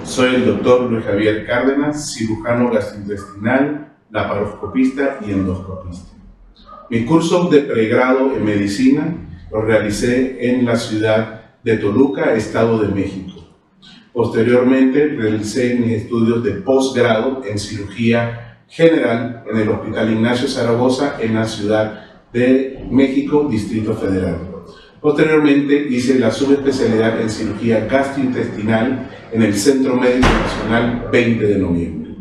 Soy el doctor Luis Javier Cárdenas, cirujano gastrointestinal, laparoscopista y endoscopista. Mi curso de pregrado en medicina lo realicé en la ciudad de Toluca, Estado de México. Posteriormente realicé mis estudios de posgrado en cirugía general en el Hospital Ignacio Zaragoza en la Ciudad de México, Distrito Federal. Posteriormente hice la subespecialidad en cirugía gastrointestinal en el Centro Médico Nacional 20 de noviembre.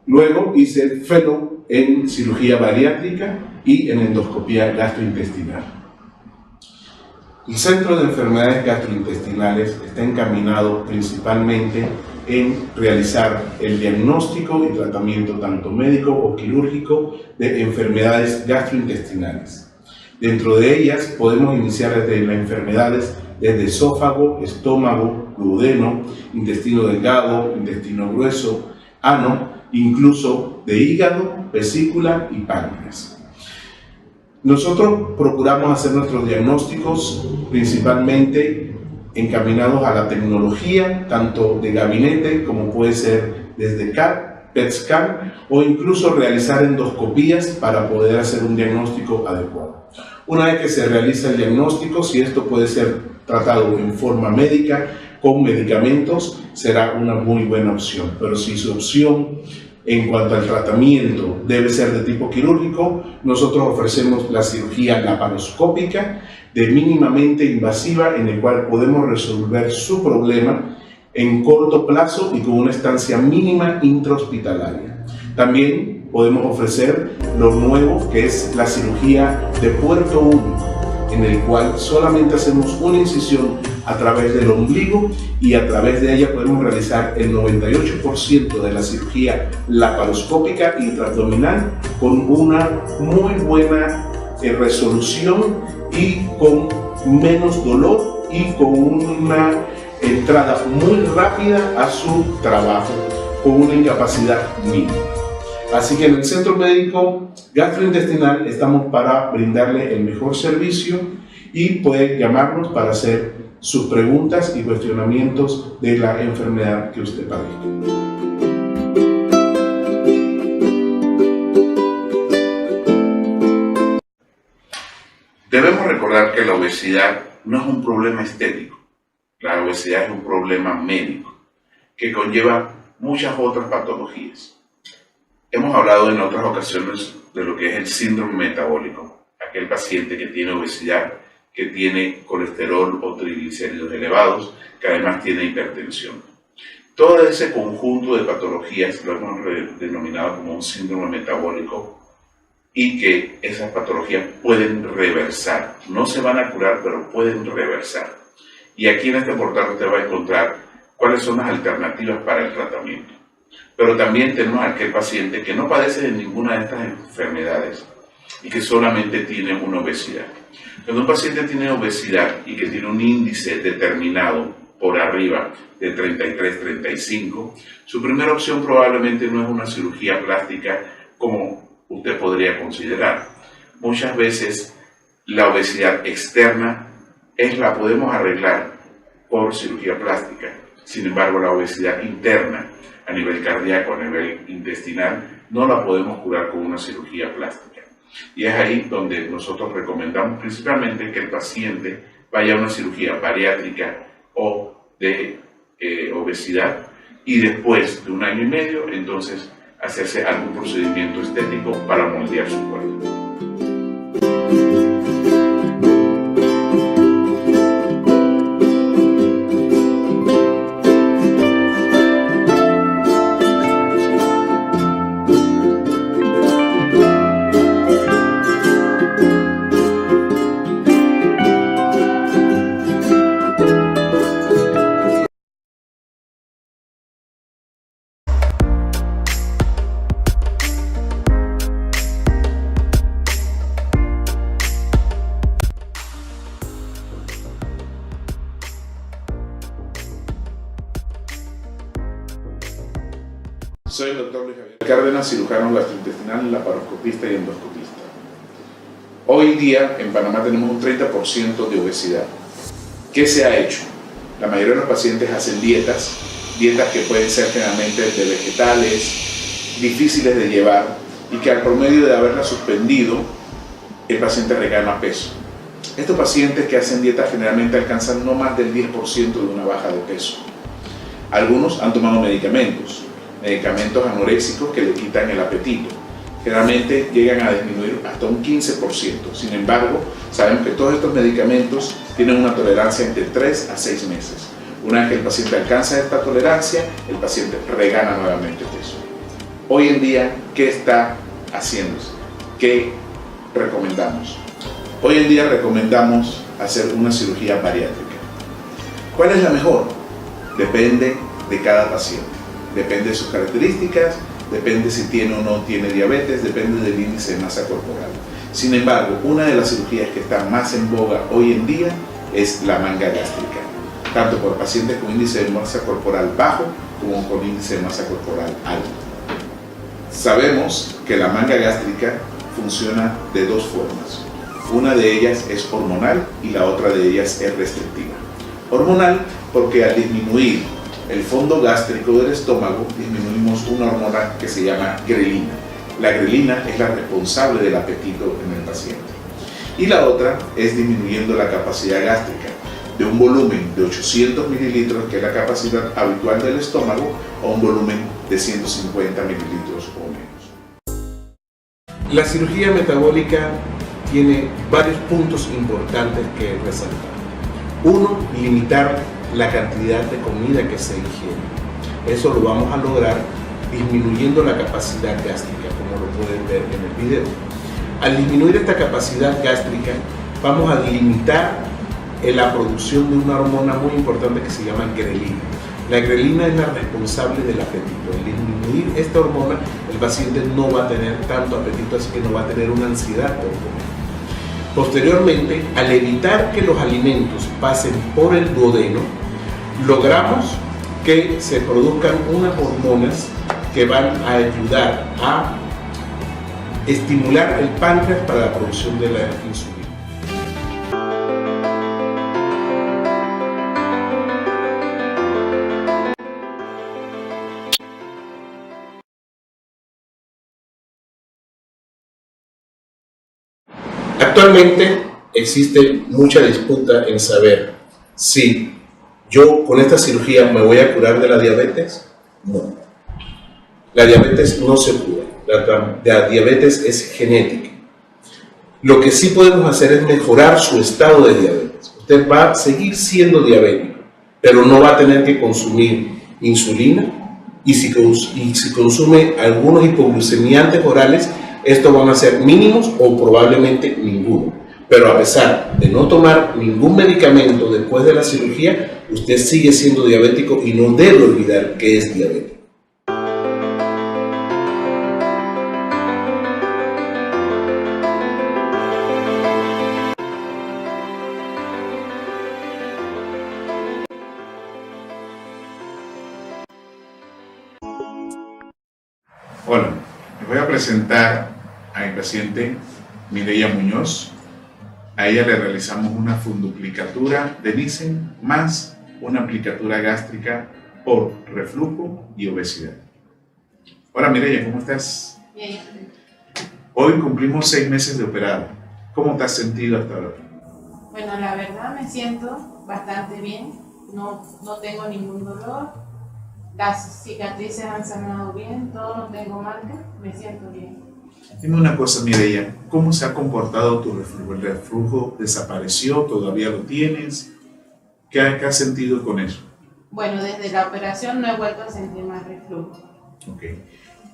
Luego hice fellow en cirugía bariátrica y en endoscopía gastrointestinal. El Centro de Enfermedades Gastrointestinales está encaminado principalmente en realizar el diagnóstico y tratamiento tanto médico o quirúrgico de enfermedades gastrointestinales. Dentro de ellas podemos iniciar desde las enfermedades desde esófago, estómago, duodeno, intestino delgado, intestino grueso, ano, incluso de hígado, vesícula y páncreas. Nosotros procuramos hacer nuestros diagnósticos principalmente encaminados a la tecnología, tanto de gabinete como puede ser desde CAT, PET-scan o incluso realizar endoscopías para poder hacer un diagnóstico adecuado. Una vez que se realiza el diagnóstico, si esto puede ser tratado en forma médica con medicamentos, será una muy buena opción. Pero si su opción en cuanto al tratamiento debe ser de tipo quirúrgico, nosotros ofrecemos la cirugía laparoscópica de mínimamente invasiva, en el cual podemos resolver su problema en corto plazo y con una estancia mínima intrahospitalaria. También podemos ofrecer lo nuevo que es la cirugía de puerto único, en el cual solamente hacemos una incisión a través del ombligo y a través de ella podemos realizar el 98% de la cirugía laparoscópica intraabdominal con una muy buena resolución y con menos dolor y con una entrada muy rápida a su trabajo con una incapacidad mínima. Así que en el Centro Médico Gastrointestinal estamos para brindarle el mejor servicio y puede llamarnos para hacer sus preguntas y cuestionamientos de la enfermedad que usted padezca. Debemos recordar que la obesidad no es un problema estético, la obesidad es un problema médico que conlleva muchas otras patologías. Hemos hablado en otras ocasiones de lo que es el síndrome metabólico, aquel paciente que tiene obesidad, que tiene colesterol o triglicéridos elevados, que además tiene hipertensión. Todo ese conjunto de patologías lo hemos denominado como un síndrome metabólico y que esas patologías pueden reversar. No se van a curar, pero pueden reversar. Y aquí en este portal usted va a encontrar cuáles son las alternativas para el tratamiento. Pero también tenemos a aquel paciente que no padece de ninguna de estas enfermedades y que solamente tiene una obesidad. Cuando un paciente tiene obesidad y que tiene un índice determinado por arriba de 33-35, su primera opción probablemente no es una cirugía plástica como usted podría considerar. Muchas veces la obesidad externa la podemos arreglar por cirugía plástica. Sin embargo, la obesidad interna a nivel cardíaco, a nivel intestinal, no la podemos curar con una cirugía plástica. Y es ahí donde nosotros recomendamos principalmente que el paciente vaya a una cirugía bariátrica o de obesidad y después de 1 año y medio, entonces, hacerse algún procedimiento estético para moldear su cuerpo. Soy el doctor Luis Javier Cárdenas, cirujano gastrointestinal, laparoscopista y endoscopista. Hoy día en Panamá tenemos un 30% de obesidad. ¿Qué se ha hecho? La mayoría de los pacientes hacen dietas dietas que pueden ser generalmente de vegetales, difíciles de llevar y que al promedio de haberla suspendido, el paciente regana peso. Estos pacientes que hacen dieta generalmente alcanzan no más del 10% de una baja de peso. Algunos han tomado medicamentos anoréxicos que le quitan el apetito. Generalmente llegan a disminuir hasta un 15%. Sin embargo, sabemos que todos estos medicamentos tienen una tolerancia entre 3 a 6 meses. Una vez que el paciente alcanza esta tolerancia, el paciente regana nuevamente peso. Hoy en día, ¿qué está haciéndose? ¿Qué recomendamos? Hoy en día recomendamos hacer una cirugía bariátrica. ¿Cuál es la mejor? Depende de cada paciente. Depende de sus características, depende si tiene o no tiene diabetes, depende del índice de masa corporal. Sin embargo, una de las cirugías que está más en boga hoy en día es la manga gástrica, tanto por pacientes con índice de masa corporal bajo como con índice de masa corporal alto. Sabemos que la manga gástrica funciona de dos formas. Una de ellas es hormonal y la otra de ellas es restrictiva. Hormonal porque al disminuir el fondo gástrico del estómago disminuimos una hormona que se llama grelina. La grelina es la responsable del apetito en el paciente. Y la otra es disminuyendo la capacidad gástrica de un volumen de 800 mililitros, que es la capacidad habitual del estómago, a un volumen de 150 mililitros o menos. La cirugía metabólica tiene varios puntos importantes que resaltar. Uno, limitar la cantidad de comida que se ingiere. Eso lo vamos a lograr disminuyendo la capacidad gástrica, como lo pueden ver en el video. Al disminuir esta capacidad gástrica, vamos a limitar la producción de una hormona muy importante que se llama grelina. La grelina es la responsable del apetito. Al disminuir esta hormona, el paciente no va a tener tanto apetito, así que no va a tener una ansiedad por comer. Posteriormente, al evitar que los alimentos pasen por el duodeno, logramos que se produzcan unas hormonas que van a ayudar a estimular el páncreas para la producción de la insulina. Actualmente existe mucha disputa en saber si yo con esta cirugía me voy a curar de la diabetes. No. La diabetes no se cura. La diabetes es genética. Lo que sí podemos hacer es mejorar su estado de diabetes. Usted va a seguir siendo diabético, pero no va a tener que consumir insulina, y si consume algunos hipoglucemiantes orales, estos van a ser mínimos o probablemente ninguno. Pero a pesar de no tomar ningún medicamento después de la cirugía, usted sigue siendo diabético y no debe olvidar que es diabético. Hola, les voy a presentar a mi paciente Mireya Muñoz. A ella le realizamos una funduplicatura de Nissen más una aplicatura gástrica por reflujo y obesidad. Hola Mireya, ¿cómo estás? Bien. Hoy cumplimos 6 meses de operada. ¿Cómo te has sentido hasta ahora? Bueno, la verdad me siento bastante bien. No tengo ningún dolor. Las cicatrices han sanado bien, todo no tengo marca, me siento bien. Dime una cosa, Mireya, ¿cómo se ha comportado tu reflujo? ¿El reflujo desapareció? ¿Todavía lo tienes? ¿Qué has sentido con eso? Bueno, desde la operación no he vuelto a sentir más reflujo. Okay.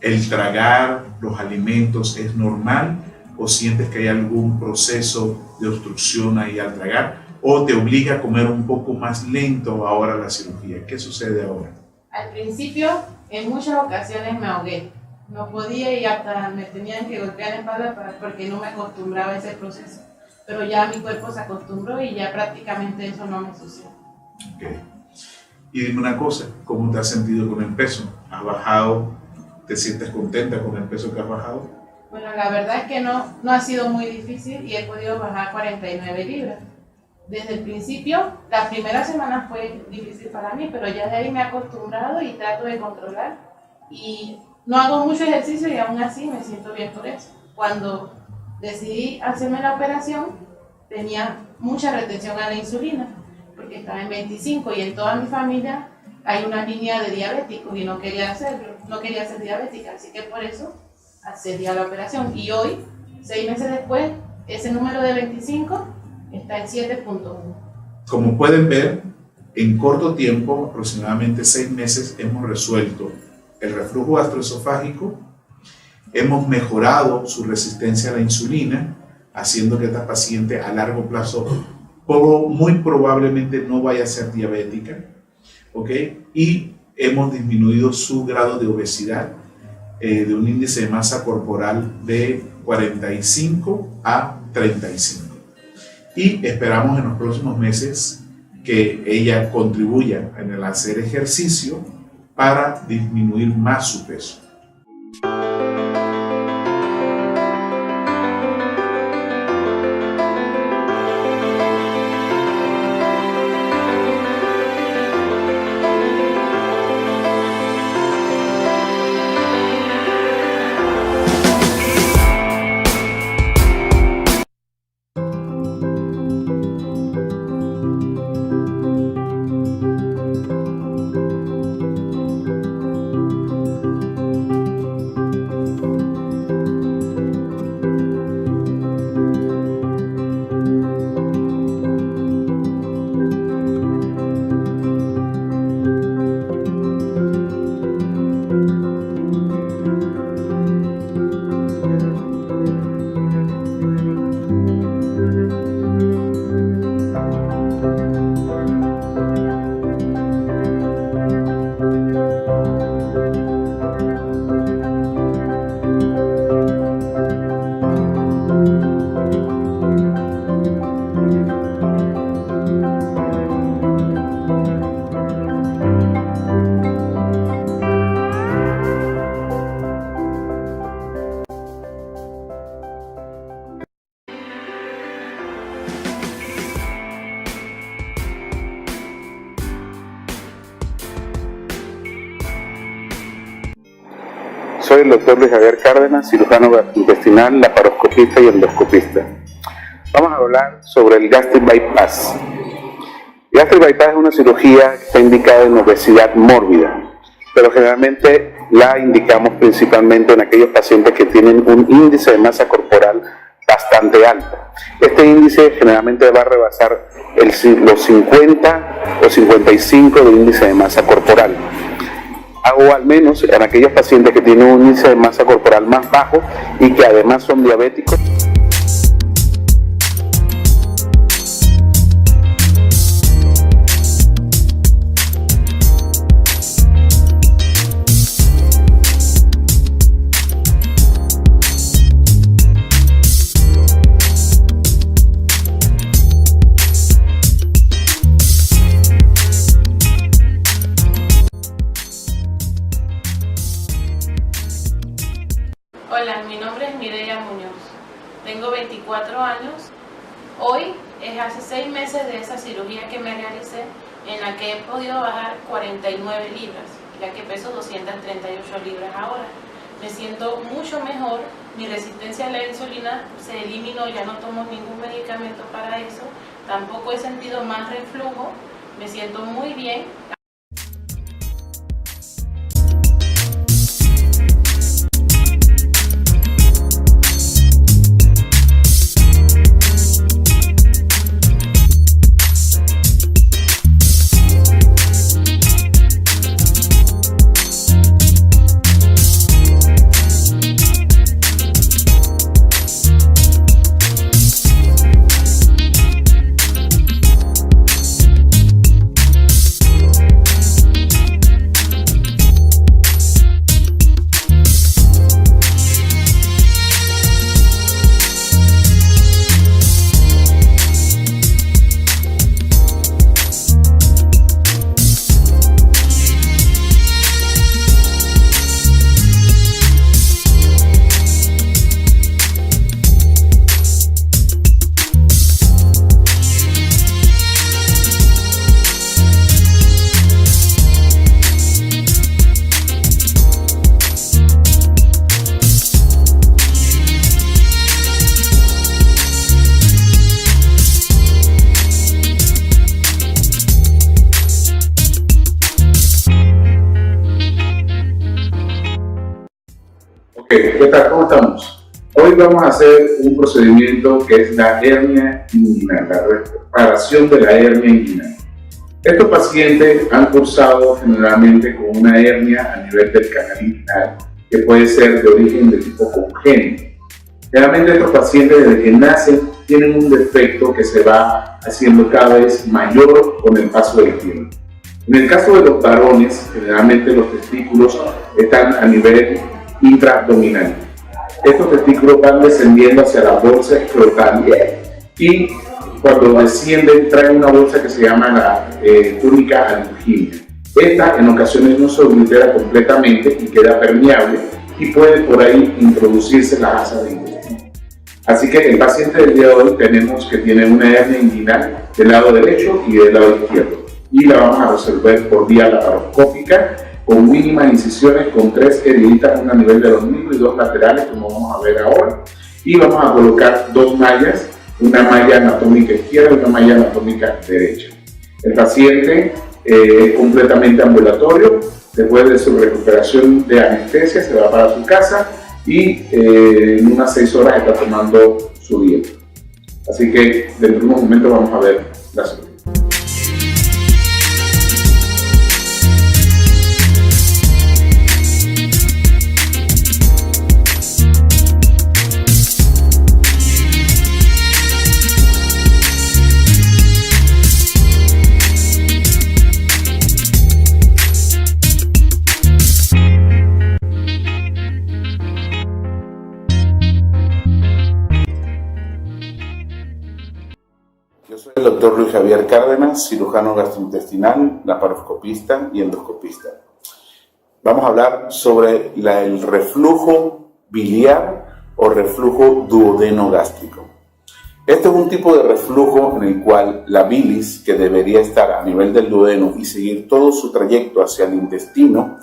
¿El tragar los alimentos es normal o sientes que hay algún proceso de obstrucción ahí al tragar? ¿O te obliga a comer un poco más lento ahora la cirugía? ¿Qué sucede ahora? Al principio, en muchas ocasiones me ahogué. No podía y hasta me tenían que golpear la espalda porque no me acostumbraba a ese proceso. Pero ya mi cuerpo se acostumbró y ya prácticamente eso no me sucede. Okay. Y dime una cosa, ¿cómo te has sentido con el peso? ¿Has bajado? ¿Te sientes contenta con el peso que has bajado? Bueno, la verdad es que no ha sido muy difícil y he podido bajar 49 libras. desde el principio, la primera semana fue difícil para mí, pero ya de ahí me he acostumbrado y trato de controlar. Y no hago mucho ejercicio y aún así me siento bien por eso. Cuando decidí hacerme la operación, tenía mucha retención a la insulina, porque estaba en 25 y en toda mi familia hay una línea de diabéticos y no quería hacerlo, no quería ser diabética, así que por eso accedí a la operación. Y hoy, 6 meses después, ese número de 25 está en 7.1. Como pueden ver, en corto tiempo, aproximadamente 6 meses, hemos resuelto el reflujo gastroesofágico, hemos mejorado su resistencia a la insulina, haciendo que esta paciente a largo plazo muy probablemente no vaya a ser diabética, ¿ok? Y hemos disminuido su grado de obesidad de un índice de masa corporal de 45 a 35. Y esperamos en los próximos meses que ella contribuya en el hacer ejercicio para disminuir más su peso. Soy el doctor Luis Javier Cárdenas, cirujano gastrointestinal, laparoscopista y endoscopista. Vamos a hablar sobre el gastric bypass. El gastric bypass es una cirugía que está indicada en obesidad mórbida, pero generalmente la indicamos principalmente en aquellos pacientes que tienen un índice de masa corporal bastante alto. Este índice generalmente va a rebasar los 50 o 55 de índice de masa corporal, o al menos en aquellos pacientes que tienen un índice de masa corporal más bajo y que además son diabéticos. Hola, mi nombre es Mireya Muñoz, tengo 24 años. Hoy es hace 6 meses de esa cirugía que me realicé, en la que he podido bajar 49 libras, ya que peso 238 libras ahora. Me siento mucho mejor, mi resistencia a la insulina se eliminó, ya no tomo ningún medicamento para eso, tampoco he sentido más reflujo, me siento muy bien. ¿Qué tal? ¿Cómo estamos? Hoy vamos a hacer un procedimiento que es la hernia inguinal, la reparación de la hernia inguinal. Estos pacientes han cursado generalmente con una hernia a nivel del canal inguinal, que puede ser de origen de tipo congénito. Generalmente estos pacientes desde que nacen tienen un defecto que se va haciendo cada vez mayor con el paso del tiempo. En el caso de los varones, generalmente los testículos están a nivel intraabdominal. Estos testículos van descendiendo hacia la bolsa escrotal y cuando descienden traen una bolsa que se llama la túnica albuginea. Esta en ocasiones no se oblitera completamente y queda permeable y puede por ahí introducirse la asa de intestino. Así que el paciente del día de hoy tenemos que tiene una hernia inguinal del lado derecho y del lado izquierdo y la vamos a resolver por vía laparoscópica con mínimas incisiones con 3 heriditas, una a nivel del ombligo y 2 laterales, como vamos a ver ahora, y vamos a colocar 2 mallas, una malla anatómica izquierda y una malla anatómica derecha. El paciente es completamente ambulatorio. Después de su recuperación de anestesia se va para su casa y en unas 6 horas está tomando su dieta. Así que dentro de unos momentos vamos a ver la solución. Yo soy el doctor Luis Javier Cárdenas, cirujano gastrointestinal, laparoscopista y endoscopista. Vamos a hablar sobre el reflujo biliar o reflujo duodeno-gástrico. Este es un tipo de reflujo en el cual la bilis, que debería estar a nivel del duodeno y seguir todo su trayecto hacia el intestino,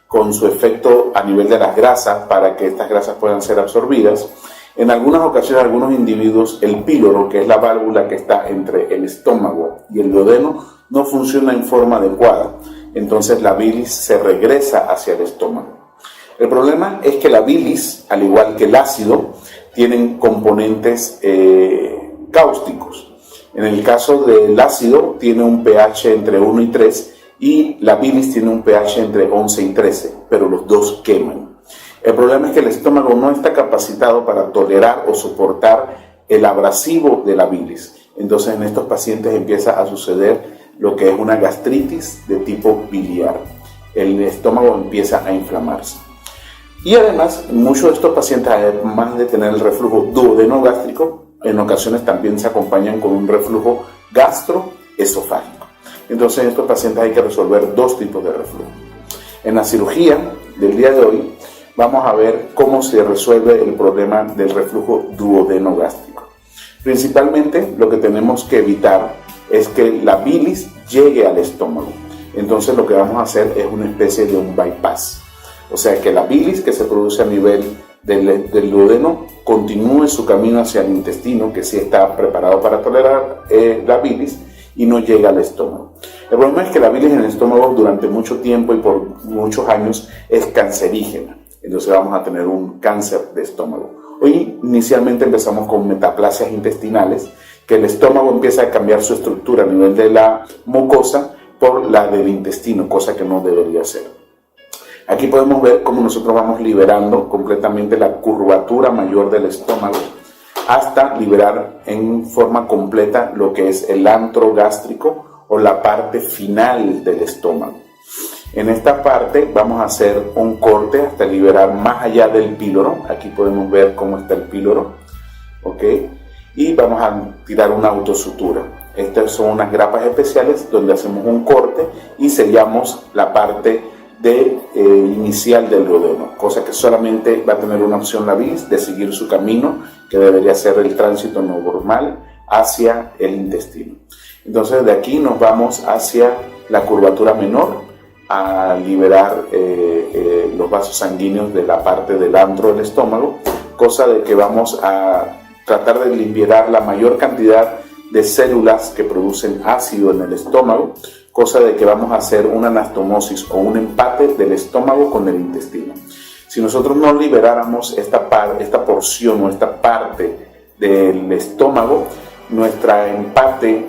con su efecto a nivel de las grasas para que estas grasas puedan ser absorbidas, en algunas ocasiones, algunos individuos, el píloro, que es la válvula que está entre el estómago y el duodeno, no funciona en forma adecuada. Entonces la bilis se regresa hacia el estómago. El problema es que la bilis, al igual que el ácido, tienen componentes cáusticos. En el caso del ácido, tiene un pH entre 1 y 3 y la bilis tiene un pH entre 11 y 13, pero los dos queman. El problema es que el estómago no está capacitado para tolerar o soportar el abrasivo de la bilis. Entonces en estos pacientes empieza a suceder lo que es una gastritis de tipo biliar. El estómago empieza a inflamarse. Y además, muchos de estos pacientes, además de tener el reflujo duodeno-gástrico, en ocasiones también se acompañan con un reflujo gastroesofágico. Entonces en estos pacientes hay que resolver 2 tipos de reflujo. En la cirugía del día de hoy, vamos a ver cómo se resuelve el problema del reflujo duodeno-gástrico. Principalmente lo que tenemos que evitar es que la bilis llegue al estómago. Entonces lo que vamos a hacer es una especie de un bypass. O sea, que la bilis que se produce a nivel del duodeno continúe su camino hacia el intestino, que sí está preparado para tolerar la bilis, y no llega al estómago. El problema es que la bilis en el estómago durante mucho tiempo y por muchos años es cancerígena. Entonces vamos a tener un cáncer de estómago. Hoy inicialmente empezamos con metaplasias intestinales, que el estómago empieza a cambiar su estructura a nivel de la mucosa por la del intestino, cosa que no debería ser. Aquí podemos ver cómo nosotros vamos liberando completamente la curvatura mayor del estómago hasta liberar en forma completa lo que es el antro gástrico o la parte final del estómago. En esta parte vamos a hacer un corte hasta liberar más allá del píloro. Aquí podemos ver cómo está el píloro, ¿ok? Y vamos a tirar una autosutura. Estas son unas grapas especiales donde hacemos un corte y sellamos la parte inicial del duodeno, cosa que solamente va a tener una opción la bilis de seguir su camino, que debería ser el tránsito normal hacia el intestino. Entonces de aquí nos vamos hacia la curvatura menor, a liberar los vasos sanguíneos de la parte del antro del estómago, cosa de que vamos a tratar de liberar la mayor cantidad de células que producen ácido en el estómago, cosa de que vamos a hacer una anastomosis o un empate del estómago con el intestino. Si nosotros no liberáramos esta porción o esta parte del estómago, nuestro empate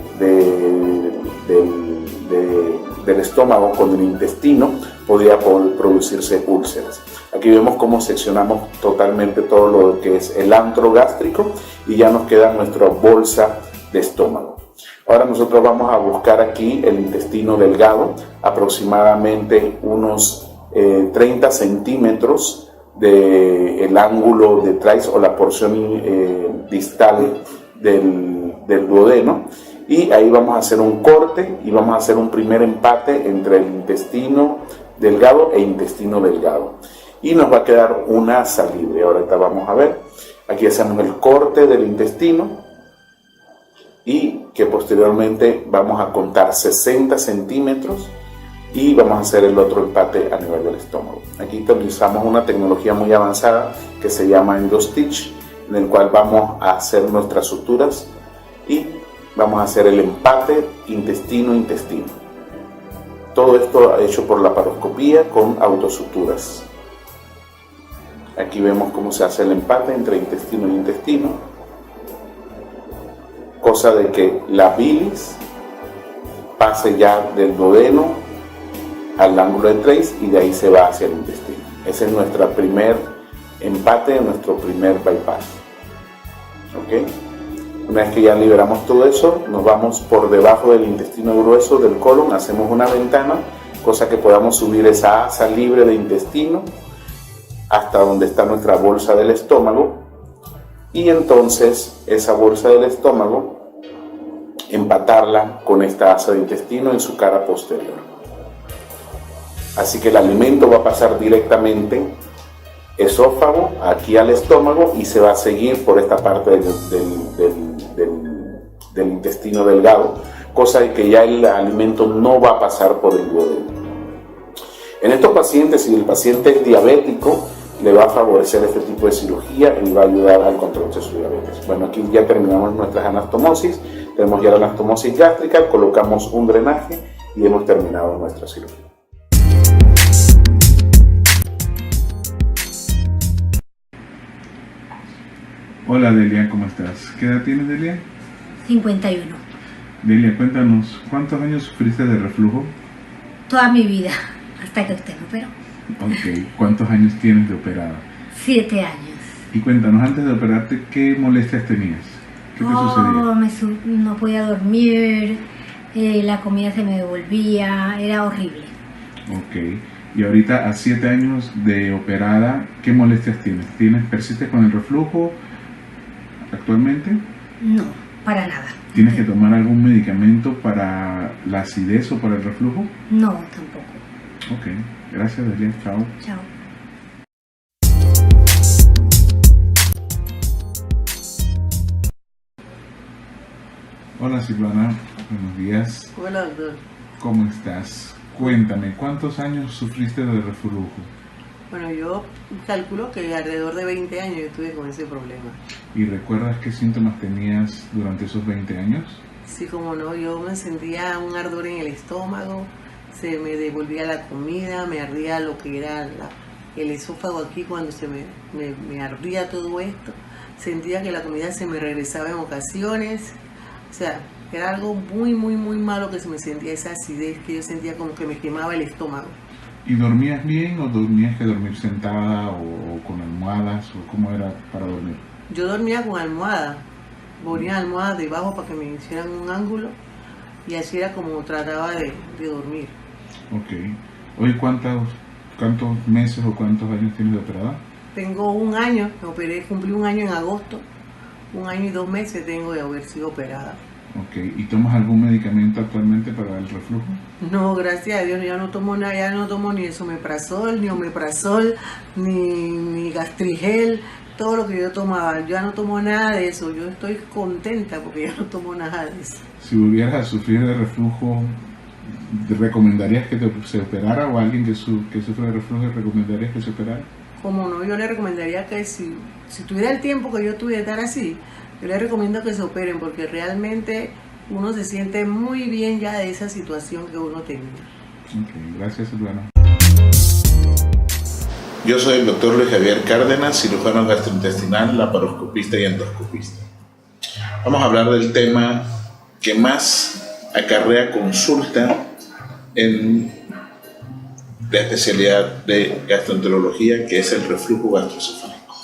del estómago con el intestino podría producirse úlceras. Aquí vemos cómo seccionamos totalmente todo lo que es el antro gástrico y ya nos queda nuestra bolsa de estómago. Ahora nosotros vamos a buscar aquí el intestino delgado, aproximadamente unos 30 centímetros del ángulo de Treitz o la porción distal del duodeno, y ahí vamos a hacer un corte y vamos a hacer un primer empate entre el intestino delgado e intestino delgado, y nos va a quedar una asa libre. Ahorita vamos a ver, aquí hacemos el corte del intestino y que posteriormente vamos a contar 60 centímetros y vamos a hacer el otro empate a nivel del estómago. Aquí utilizamos una tecnología muy avanzada que se llama EndoStitch, en el cual vamos a hacer nuestras suturas y vamos a hacer el empate intestino-intestino. Todo esto hecho por laparoscopía con autosuturas. Aquí vemos cómo se hace el empate entre intestino y intestino, cosa de que la bilis pase ya del duodeno al ángulo de Treitz y de ahí se va hacia el intestino. Ese es nuestro primer empate, nuestro primer bypass. ¿Okay? Una vez que ya liberamos todo eso, nos vamos por debajo del intestino grueso del colon, hacemos una ventana, cosa que podamos subir esa asa libre de intestino hasta donde está nuestra bolsa del estómago, y entonces esa bolsa del estómago empatarla con esta asa de intestino en su cara posterior. Así que el alimento va a pasar directamente esófago aquí al estómago y se va a seguir por esta parte del intestino delgado, cosa de que ya el alimento no va a pasar por el duodeno. En estos pacientes, si el paciente es diabético, le va a favorecer este tipo de cirugía y va a ayudar al control de su diabetes. Bueno, aquí ya terminamos nuestras anastomosis, tenemos ya la anastomosis gástrica, colocamos un drenaje y hemos terminado nuestra cirugía. Hola Delia, ¿cómo estás? ¿Qué edad tienes, Delia? 51. Delia, cuéntanos, ¿cuántos años sufriste de reflujo? Toda mi vida, hasta que usted me operó. Ok, ¿cuántos años tienes de operada? 7 años. Y cuéntanos, antes de operarte, ¿qué molestias tenías? ¿Qué te sucedía? No podía dormir, la comida se me devolvía, era horrible. Ok, y ahorita a 7 años de operada, ¿qué molestias tienes? ¿Persistes con el reflujo actualmente? No, para nada. ¿Tienes que tomar algún medicamento para la acidez o para el reflujo? No, tampoco. Ok, gracias Delia, chao. Chao. Hola Silvana, buenos días. Hola, doctor. ¿Cómo estás? Cuéntame, ¿cuántos años sufriste de reflujo? Bueno, yo calculo que alrededor de 20 años yo estuve con ese problema. ¿Y recuerdas qué síntomas tenías durante esos 20 años? Sí, como no, yo me sentía un ardor en el estómago, se me devolvía la comida, me ardía lo que era el esófago aquí cuando me ardía todo esto. Sentía que la comida se me regresaba en ocasiones. O sea, era algo muy, muy, muy malo que se me sentía, esa acidez que yo sentía como que me quemaba el estómago. ¿Y dormías bien o tenías que dormir sentada o con almohadas o cómo era para dormir? Yo dormía con almohada, ponía almohada debajo para que me hicieran un ángulo y así era como trataba de dormir. Ok. ¿Hoy cuántos meses o cuántos años tienes de operada? Tengo un año, me operé, cumplí un año en agosto, 1 año y 2 meses tengo de haber sido operada. Ok. ¿Y tomas algún medicamento actualmente para el reflujo? No, gracias a Dios, ya no tomo nada, ya no tomo ni esomeprazol, ni omeprazol, ni gastrigel, todo lo que yo tomaba. Ya no tomo nada de eso, yo estoy contenta porque ya no tomo nada de eso. Si volvieras a sufrir de reflujo, ¿recomendarías que se operara o a alguien que sufre de reflujo recomendarías que se operara? Como no, yo le recomendaría que si tuviera el tiempo que yo tuve de estar así, yo les recomiendo que se operen porque realmente uno se siente muy bien ya de esa situación que uno tenía. Ok, gracias Silvana. Yo soy el doctor Luis Javier Cárdenas, cirujano gastrointestinal, laparoscopista y endoscopista. Vamos a hablar del tema que más acarrea consulta en la especialidad de gastroenterología, que es el reflujo gastroesofágico.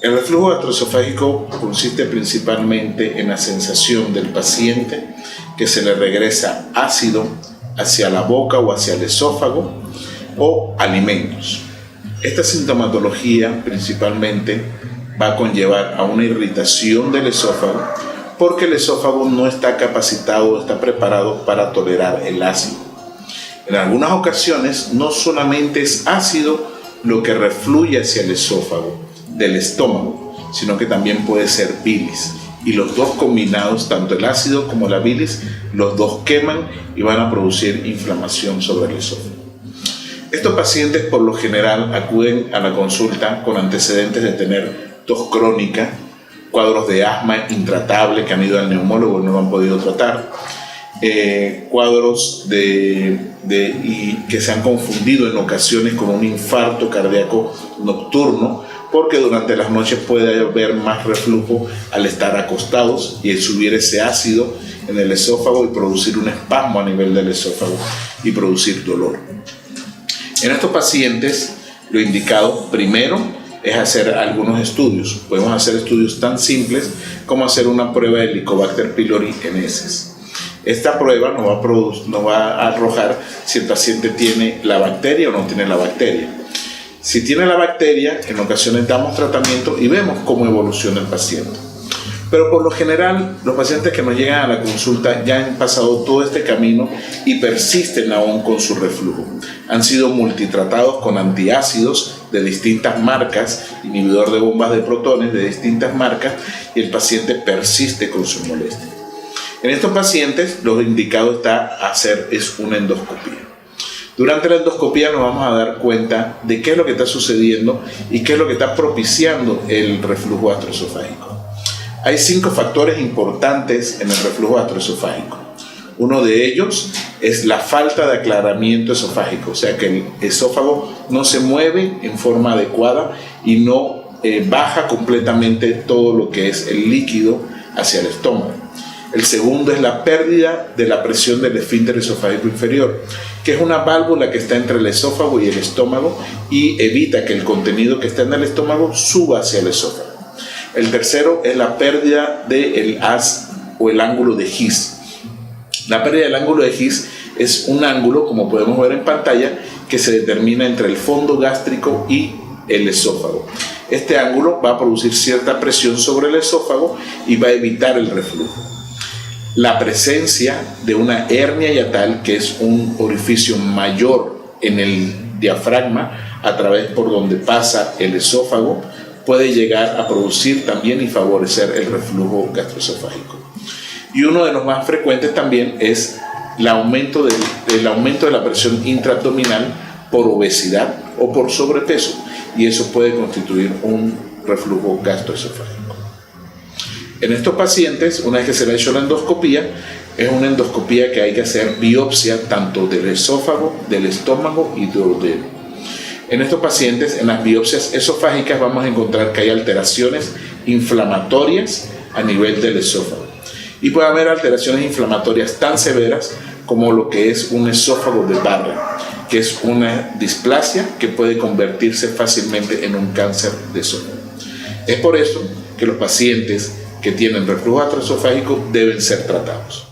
El reflujo gastroesofágico consiste principalmente en la sensación del paciente que se le regresa ácido hacia la boca o hacia el esófago o alimentos. Esta sintomatología principalmente va a conllevar a una irritación del esófago, porque el esófago no está capacitado, está preparado para tolerar el ácido. En algunas ocasiones no solamente es ácido lo que refluye hacia el esófago del estómago, sino que también puede ser bilis. Y los dos combinados, tanto el ácido como la bilis, los dos queman y van a producir inflamación sobre el esófago. Estos pacientes por lo general acuden a la consulta con antecedentes de tener tos crónica, cuadros de asma intratable que han ido al neumólogo y no lo han podido tratar, cuadros y que se han confundido en ocasiones con un infarto cardíaco nocturno, porque durante las noches puede haber más reflujo al estar acostados y subir ese ácido en el esófago y producir un espasmo a nivel del esófago y producir dolor. En estos pacientes, lo indicado primero es hacer algunos estudios. Podemos hacer estudios tan simples como hacer una prueba de Helicobacter pylori en heces. Esta prueba nos va a arrojar si el paciente tiene la bacteria o no tiene la bacteria. Si tiene la bacteria, en ocasiones damos tratamiento y vemos cómo evoluciona el paciente. Pero por lo general, los pacientes que nos llegan a la consulta ya han pasado todo este camino y persisten aún con su reflujo. Han sido multitratados con antiácidos de distintas marcas, inhibidor de bombas de protones de distintas marcas, y el paciente persiste con su molestia. En estos pacientes, lo indicado está hacer es una endoscopía. Durante la endoscopía nos vamos a dar cuenta de qué es lo que está sucediendo y qué es lo que está propiciando el reflujo gastroesofágico. Hay 5 factores importantes en el reflujo gastroesofágico. Uno de ellos es la falta de aclaramiento esofágico, o sea que el esófago no se mueve en forma adecuada y no baja completamente todo lo que es el líquido hacia el estómago. El segundo es la pérdida de la presión del esfínter esofágico inferior, que es una válvula que está entre el esófago y el estómago y evita que el contenido que está en el estómago suba hacia el esófago. El tercero es la pérdida del haz o el ángulo de His. La pérdida del ángulo de His es un ángulo, como podemos ver en pantalla, que se determina entre el fondo gástrico y el esófago. Este ángulo va a producir cierta presión sobre el esófago y va a evitar el reflujo. La presencia de una hernia hiatal, que es un orificio mayor en el diafragma a través por donde pasa el esófago, puede llegar a producir también y favorecer el reflujo gastroesofágico. Y uno de los más frecuentes también es el aumento de la presión intraabdominal por obesidad o por sobrepeso, y eso puede constituir un reflujo gastroesofágico. En estos pacientes, una vez que se le ha hecho la endoscopía, es una endoscopía que hay que hacer biopsia tanto del esófago, del estómago y del duodeno. En estos pacientes, en las biopsias esofágicas, vamos a encontrar que hay alteraciones inflamatorias a nivel del esófago. Y puede haber alteraciones inflamatorias tan severas como lo que es un esófago de barra, que es una displasia que puede convertirse fácilmente en un cáncer de esófago. Es por eso que los pacientes que tienen reflujo gastroesofágico deben ser tratados.